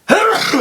What's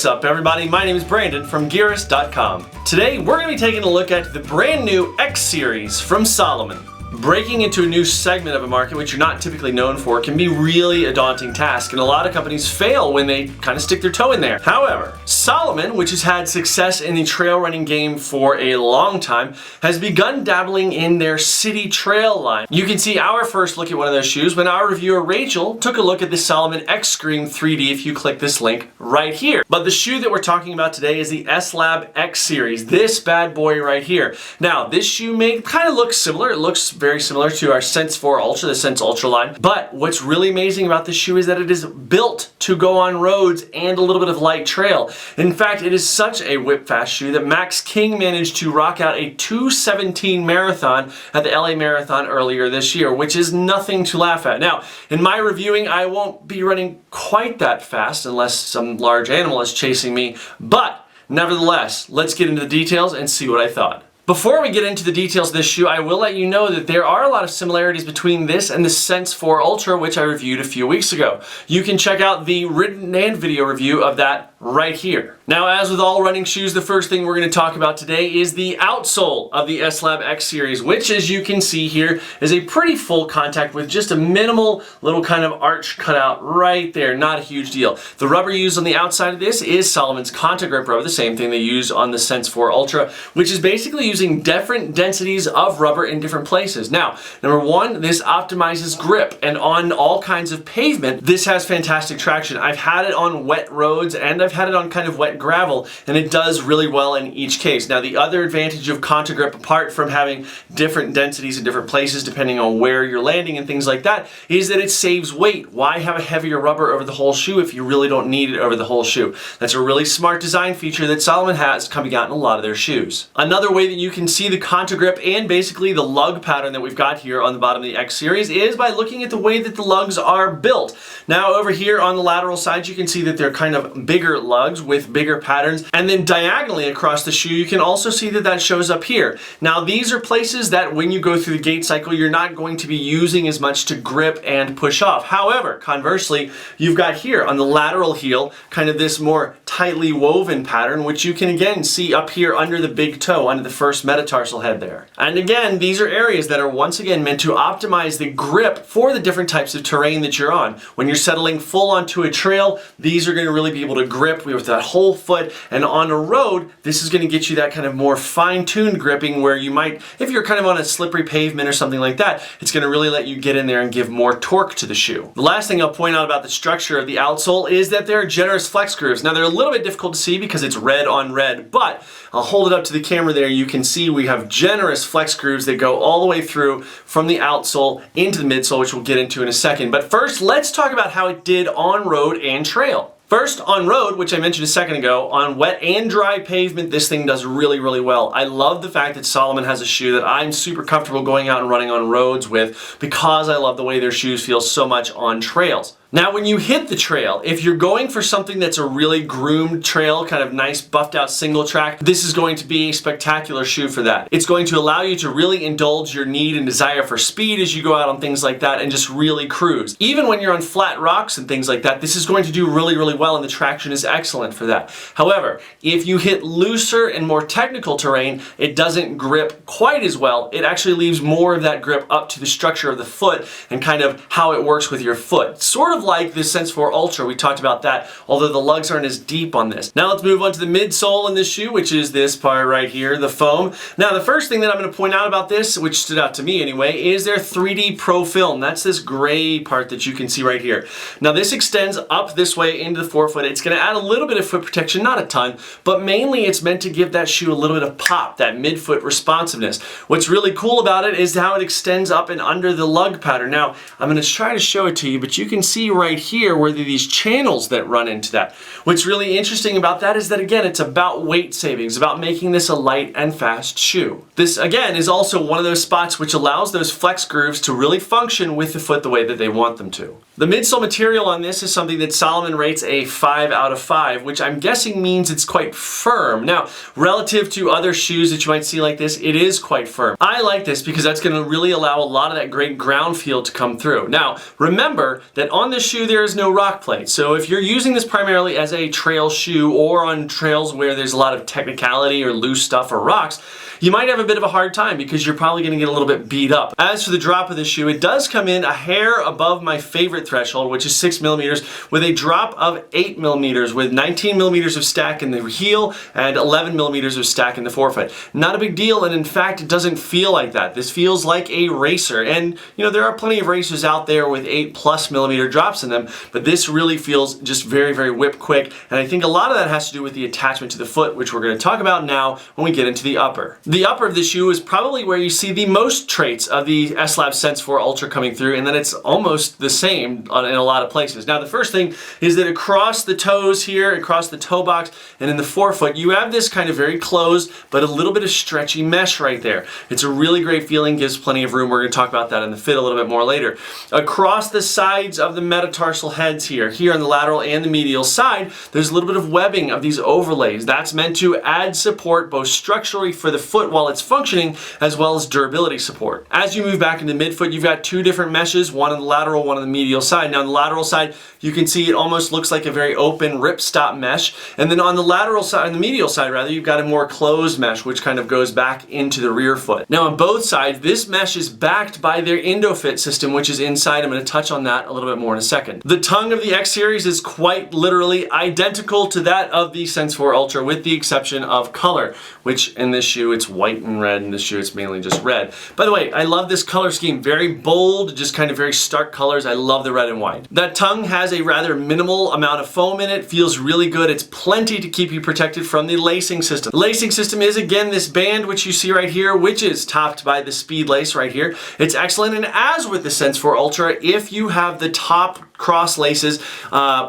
up everybody, my name is Brandon from Gearist.com. Today we're going to be taking a look at the brand new X series from Salomon. Breaking into a new segment of a market which you're not typically known for can be really a daunting task, and a lot of companies fail when they kind of stick their toe in there. However, Salomon, which has had success in the trail running game for a long time, has begun dabbling in their CityTrail line. You can see our first look at one of those shoes when our reviewer Rachel took a look at the Salomon X Groomed 3D if you click this link right here. But the shoe that we're talking about today is the S-Lab X series, this bad boy right here. Now, this shoe kind of looks similar. It looks very similar to our Sense 4 Ultra, the Sense Ultra line. But what's really amazing about this shoe is that it is built to go on roads and a little bit of light trail. In fact, it is such a whip fast shoe that Max King managed to rock out a 2:17 marathon at the LA Marathon earlier this year, which is nothing to laugh at. Now, in my reviewing, I won't be running quite that fast unless some large animal is chasing me, but nevertheless, let's get into the details and see what I thought. Before we get into the details of this shoe, I will let you know that there are a lot of similarities between this and the Sense 4 Ultra, which I reviewed a few weeks ago. You can check out the written and video review of that right here. Now, as with all running shoes, the first thing we're going to talk about today is the outsole of the S-Lab X series, which, as you can see here, is a pretty full contact with just a minimal little kind of arch cut out right there. Not a huge deal. The rubber used on the outside of this is Salomon's Conta Grip rubber, the same thing they use on the Sense 4 Ultra, which is basically using different densities of rubber in different places. Now, number one, this optimizes grip, and on all kinds of pavement, this has fantastic traction. I've had it on wet roads and I've had it on kind of wet gravel, and it does really well in each case. Now, the other advantage of Conta Grip, apart from having different densities in different places depending on where you're landing and things like that, is that it saves weight. Why have a heavier rubber over the whole shoe if you really don't need it over the whole shoe? That's a really smart design feature that Salomon has coming out in a lot of their shoes. Another way that you can see the Conta Grip and basically the lug pattern that we've got here on the bottom of the X series is by looking at the way that the lugs are built. Now, over here on the lateral side, you can see that they're kind of bigger lugs with bigger patterns, and then diagonally across the shoe you can also see that that shows up here. Now, these are places that when you go through the gait cycle you're not going to be using as much to grip and push off. However, conversely, you've got here on the lateral heel kind of this more tightly woven pattern, which you can again see up here under the big toe, under the first metatarsal head there. And again, these are areas that are once again meant to optimize the grip for the different types of terrain that you're on. When you're settling full onto a trail, these are going to really be able to grip with that whole foot, and on a road, this is going to get you that kind of more fine-tuned gripping where you might, if you're kind of on a slippery pavement or something like that, it's going to really let you get in there and give more torque to the shoe. The last thing I'll point out about the structure of the outsole is that there are generous flex grooves. Now, they're a little bit difficult to see because it's red on red, but I'll hold it up to the camera there. You can see we have generous flex grooves that go all the way through from the outsole into the midsole, which we'll get into in a second. But first, let's talk about how it did on road and trail. First, on road, which I mentioned a second ago, on wet and dry pavement, this thing does really, really well. I love the fact that Salomon has a shoe that I'm super comfortable going out and running on roads with because I love the way their shoes feel so much on trails. Now, when you hit the trail, if you're going for something that's a really groomed trail, kind of nice buffed out single track, this is going to be a spectacular shoe for that. It's going to allow you to really indulge your need and desire for speed as you go out on things like that and just really cruise. Even when you're on flat rocks and things like that, this is going to do really, really well, and the traction is excellent for that. However, if you hit looser and more technical terrain, it doesn't grip quite as well. It actually leaves more of that grip up to the structure of the foot and kind of how it works with your foot. Sort of like the Sense 4 Ultra, we talked about that, although the lugs aren't as deep on this. Now let's move on to the midsole in this shoe, which is this part right here, the foam. Now, the first thing that I'm going to point out about this, which stood out to me anyway, is their 3D Pro Film. That's this gray part that you can see right here. Now, this extends up this way into the forefoot. It's going to add a little bit of foot protection, not a ton, but mainly it's meant to give that shoe a little bit of pop, that midfoot responsiveness. What's really cool about it is how it extends up and under the lug pattern. Now, I'm going to try to show it to you, but you can see right here where there are these channels that run into that. What's really interesting about that is that, again, it's about weight savings, about making this a light and fast shoe. This, again, is also one of those spots which allows those flex grooves to really function with the foot the way that they want them to. The midsole material on this is something that Salomon rates a 5 out of 5, which I'm guessing means it's quite firm. Now, relative to other shoes that you might see like this, it is quite firm. I like this because that's going to really allow a lot of that great ground feel to come through. Now, remember that on this shoe there is no rock plate. So if you're using this primarily as a trail shoe or on trails where there's a lot of technicality or loose stuff or rocks, you might have a bit of a hard time because you're probably going to get a little bit beat up. As for the drop of the shoe, it does come in a hair above my favorite threshold, which is 6 millimeters, with a drop of 8 millimeters, with 19 millimeters of stack in the heel and 11 millimeters of stack in the forefoot. Not a big deal, and in fact, it doesn't feel like that. This feels like a racer, and you know, there are plenty of racers out there with 8+ millimeter drops in them, but this really feels just very, very whip quick, and I think a lot of that has to do with the attachment to the foot, which we're going to talk about now when we get into the upper. The upper of the shoe is probably where you see the most traits of the S-Lab Sense 4 Ultra coming through, and then it's almost the same in a lot of places. Now, the first thing is that across the toes here, across the toe box, and in the forefoot, you have this kind of very closed, but a little bit of stretchy mesh right there. It's a really great feeling, gives plenty of room. We're going to talk about that in the fit a little bit more later. Across the sides of the metatarsal heads here on the lateral and the medial side, there's a little bit of webbing of these overlays. That's meant to add support both structurally for the foot while it's functioning, as well as durability support. As you move back into midfoot, you've got two different meshes, one on the lateral, one on the medial side. Now on the lateral side, you can see it almost looks like a very open ripstop mesh, and then on the lateral side, on the medial side rather, you've got a more closed mesh which kind of goes back into the rear foot. Now on both sides, this mesh is backed by their Endofit system, which is inside. I'm going to touch on that a little bit more in a second. The tongue of the X Series is quite literally identical to that of the Sense 4 Ultra, with the exception of color, which in this shoe it's white and red, in this shoe it's mainly just red. By the way, I love this color scheme. Very bold, just kind of very stark colors. I love the red and white. That tongue has a rather minimal amount of foam in it. Feels really good. It's plenty to keep you protected from the lacing system. The lacing system is, again, this band which you see right here, which is topped by the speed lace right here. It's excellent, and as with the Sense 4 Ultra, if you have the top cross laces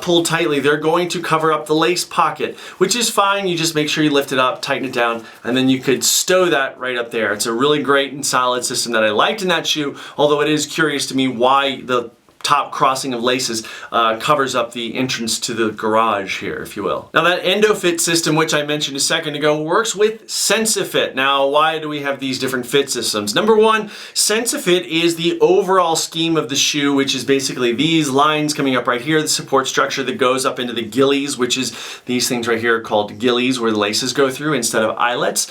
pulled tightly, they're going to cover up the lace pocket, which is fine. You just make sure you lift it up, tighten it down, and then you could stow that right up there. It's a really great and solid system that I liked in that shoe, although it is curious to me why the top crossing of laces covers up the entrance to the garage here, if you will. Now that Endofit system, which I mentioned a second ago, works with Sensifit. Now, why do we have these different fit systems? Number one, Sensifit is the overall scheme of the shoe, which is basically these lines coming up right here, the support structure that goes up into the gillies, which is these things right here called gillies, where the laces go through instead of eyelets.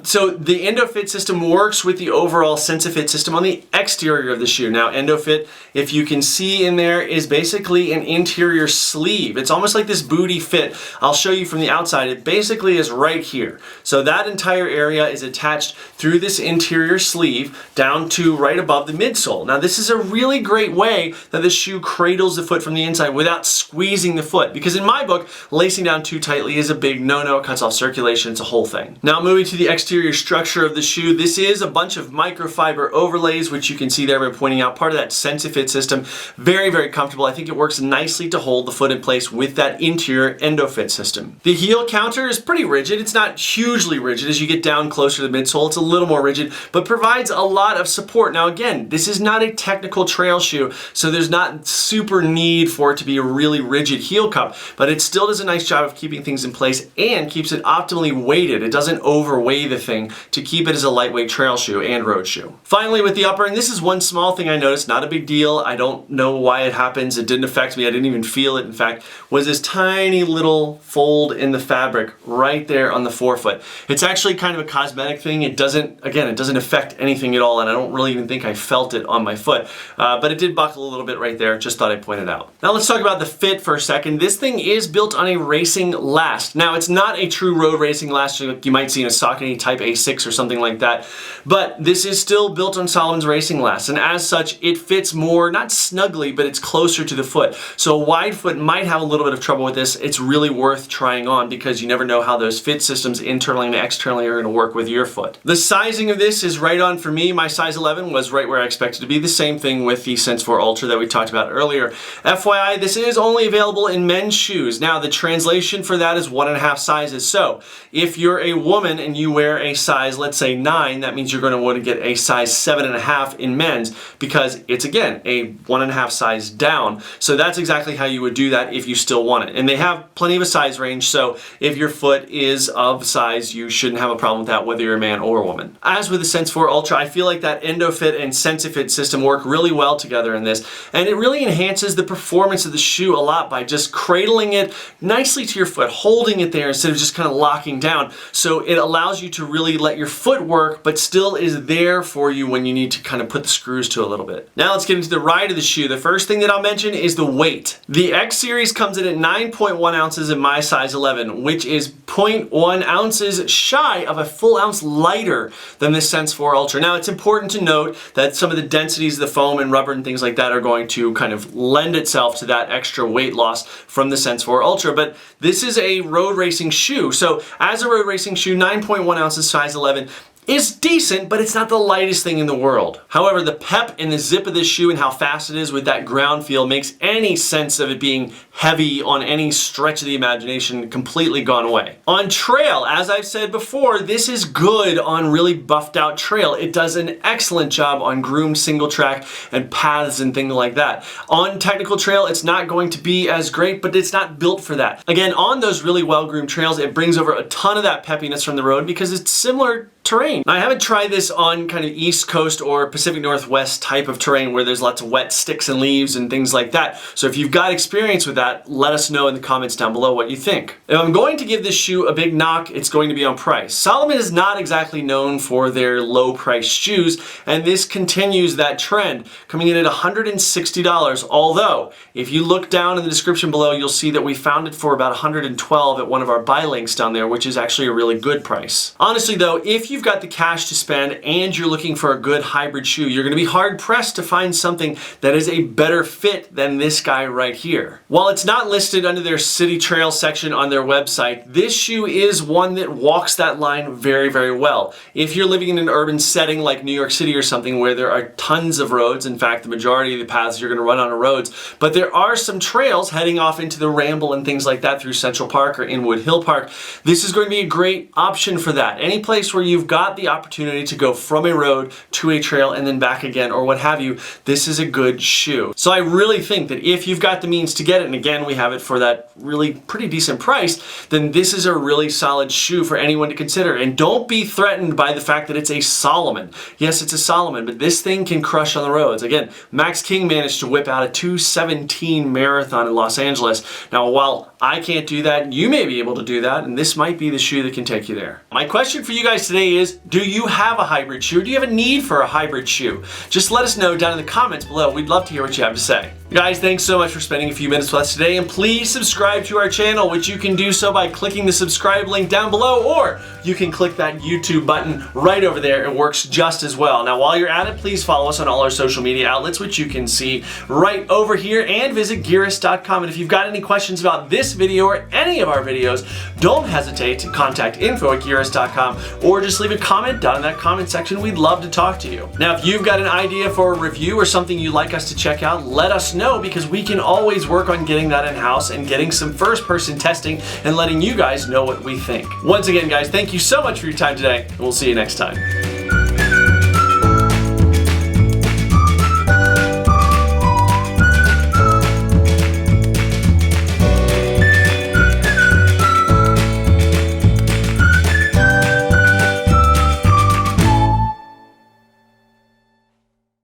So the Endofit system works with the overall Sensifit system on the exterior of the shoe. Now, Endofit, if you can see in there, is basically an interior sleeve. It's almost like this booty fit. I'll show you from the outside. It basically is right here. So that entire area is attached through this interior sleeve down to right above the midsole. Now this is a really great way that the shoe cradles the foot from the inside without squeezing the foot, because in my book, lacing down too tightly is a big no-no. It cuts off circulation. It's a whole thing. Now moving to the exterior structure of the shoe, this is a bunch of microfiber overlays, which you can see there by pointing out, part of that Sensifit system. Very, very comfortable. I think it works nicely to hold the foot in place with that interior Endofit system. The heel counter is pretty rigid. It's not hugely rigid. As you get down closer to the midsole, it's a little more rigid, but provides a lot of support. Now again, this is not a technical trail shoe, so there's not super need for it to be a really rigid heel cup, but it still does a nice job of keeping things in place and keeps it optimally weighted. It doesn't overweigh the thing to keep it as a lightweight trail shoe and road shoe. Finally, with the upper, and this is one small thing I noticed, not a big deal. I don't know why it happens. It didn't affect me. I didn't even feel it, in fact, was this tiny little fold in the fabric right there on the forefoot. It's actually kind of a cosmetic thing. It doesn't affect anything at all, and I don't really even think I felt it on my foot, but it did buckle a little bit right there. Just thought I'd point it out. Now let's talk about the fit for a second. This thing is built on a racing last. Now it's not a true road racing last like you might see in a Saucony Type A6 or something like that, but this is still built on Salomon's racing last, and as such, it fits more, not snugly, but it's closer to the foot. So a wide foot might have a little bit of trouble with this. It's really worth trying on because you never know how those fit systems internally and externally are going to work with your foot. The sizing of this is right on for me. My size 11 was right where I expected to be. The same thing with the Sensifit Ultra that we talked about earlier. FYI, this is only available in men's shoes. Now, the translation for that is 1.5 sizes. So if you're a woman and you wear a size, let's say 9, that means you're going to want to get a size 7.5 in men's because it's, again, a 1.5 size down. So that's exactly how you would do that if you still want it. And they have plenty of a size range, so if your foot is of size, you shouldn't have a problem with that, whether you're a man or a woman. As with the Sensifit Ultra, I feel like that Endofit and Sensifit system work really well together in this, and it really enhances the performance of the shoe a lot by just cradling it nicely to your foot, holding it there instead of just kind of locking down. So it allows you to really let your foot work, but still is there for you when you need to kind of put the screws to a little bit. Now let's get into the ride of the shoe. The first thing that I'll mention is the weight. The X Series comes in at 9.1 ounces in my size 11, which is 0.1 ounces shy of a full ounce lighter than the Sensifit Ultra. Now it's important to note that some of the densities of the foam and rubber and things like that are going to kind of lend itself to that extra weight loss from the Sensifit Ultra, but this is a road racing shoe. So as a road racing shoe, 9.1 ounces size 11 is decent, but it's not the lightest thing in the world. However, the pep and the zip of this shoe and how fast it is with that ground feel makes any sense of it being heavy on any stretch of the imagination completely gone away. On trail, as I've said before, this is good on really buffed out trail. It does an excellent job on groomed single track and paths and things like that. On technical trail, it's not going to be as great, but it's not built for that. Again, on those really well-groomed trails, it brings over a ton of that peppiness from the road because it's similar terrain. Now, I haven't tried this on kind of East Coast or Pacific Northwest type of terrain where there's lots of wet sticks and leaves and things like that. So if you've got experience with that, let us know in the comments down below what you think. If I'm going to give this shoe a big knock, it's going to be on price. Salomon is not exactly known for their low price shoes, and this continues that trend, coming in at $160. Although, if you look down in the description below, you'll see that we found it for about $112 at one of our buy links down there, which is actually a really good price. Honestly though, if you've got the cash to spend and you're looking for a good hybrid shoe, you're going to be hard pressed to find something that is a better fit than this guy right here. While it's not listed under their CityTrail section on their website, this shoe is one that walks that line very, very well. If you're living in an urban setting like New York City or something where there are tons of roads, in fact the majority of the paths you're going to run on are roads, but there are some trails heading off into the Ramble and things like that through Central Park or Inwood Hill Park, this is going to be a great option for that. Any place where you've got the opportunity to go from a road to a trail and then back again or what have you, this is a good shoe. So I really think that if you've got the means to get it, and again we have it for that really pretty decent price, then this is a really solid shoe for anyone to consider. And don't be threatened by the fact that it's a Salomon. Yes, it's a Salomon, but this thing can crush on the roads. Again, Max King managed to whip out a 2:17 marathon in Los Angeles. Now, while I can't do that, you may be able to do that, and this might be the shoe that can take you there. My question for you guys today is, do you have a hybrid shoe? Or do you have a need for a hybrid shoe? Just let us know down in the comments below. We'd love to hear what you have to say. Guys, thanks so much for spending a few minutes with us today, and please subscribe to our channel, which you can do so by clicking the subscribe link down below, or you can click that YouTube button right over there. It works just as well. Now, while you're at it, please follow us on all our social media outlets, which you can see right over here, and visit Gearist.com. And if you've got any questions about this video or any of our videos, don't hesitate to contact info@Gearist.com or just leave a comment down in that comment section. We'd love to talk to you. Now, if you've got an idea for a review or something you'd like us to check out, let us know, because we can always work on getting that in-house and getting some first-person testing and letting you guys know what we think. Once again, guys, thank you so much for your time today, and we'll see you next time.